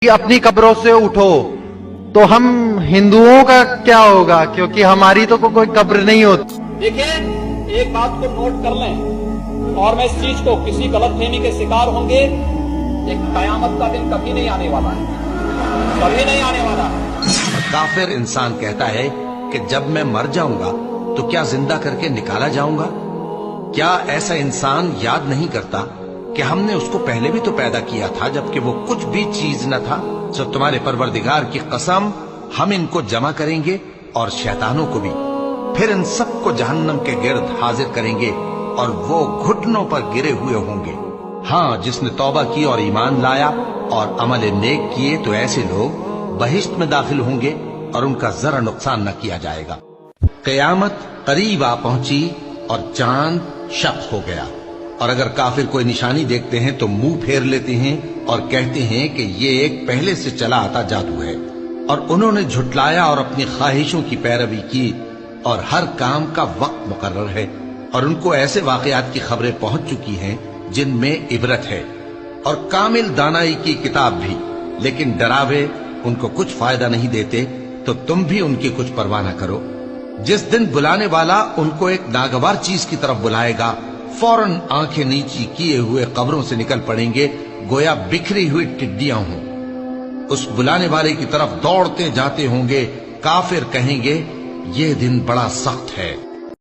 कि अपनी कब्रों से उठो, तो हम हिंदुओं का क्या होगा, क्योंकि हमारी तो कोई कब्र नहीं होती। देखिए, एक बात को नोट कर लें और मैं इस चीज को किसी गलतफहमी के शिकार होंगे, एक कयामत का दिन कभी नहीं आने वाला है, कभी नहीं आने वाला है। काफिर इंसान कहता है कि जब मैं मर जाऊंगा तो क्या जिंदा करके निकाला जाऊंगा? क्या ऐसा इंसान याद नहीं करता कि हमने उसको पहले भी तो पैदा किया था जबकि वो कुछ भी चीज न था? सो तुम्हारे परवरदिगार की कसम, हम इनको जमा करेंगे और शैतानों को भी, फिर इन सबको जहन्नम के गिर्द हाजिर करेंगे और वो घुटनों पर गिरे हुए होंगे। हाँ, जिसने तौबा की और ईमान लाया और अमल नेक किए तो ऐसे लोग बहिश्त में दाखिल होंगे और उनका जरा नुकसान न किया जाएगा। कयामत करीब आ पहुंची और चांद शक हो गया, और अगर काफिर कोई निशानी देखते हैं तो मुंह फेर लेते हैं और कहते हैं कि ये एक पहले से चला आता जादू है। और उन्होंने झुटलाया और अपनी ख्वाहिशों की पैरवी की, और हर काम का वक्त मुकर्रर है, और उनको ऐसे वाकयात की खबरें पहुंच चुकी हैं जिनमें इबरत है, और कामिल दानाई की किताब भी, लेकिन डरावे उनको कुछ फायदा नहीं देते, तो तुम भी उनकी कुछ परवाह न करो। जिस दिन बुलाने वाला उनको एक नागवार चीज की तरफ बुलाएगा, फौरन आंखें नीची किए हुए कब्रों से निकल पड़ेंगे, गोया बिखरी हुई टिड्डियां हों। उस बुलाने वाले की तरफ दौड़ते जाते होंगे। काफिर कहेंगे, ये दिन बड़ा सख्त है।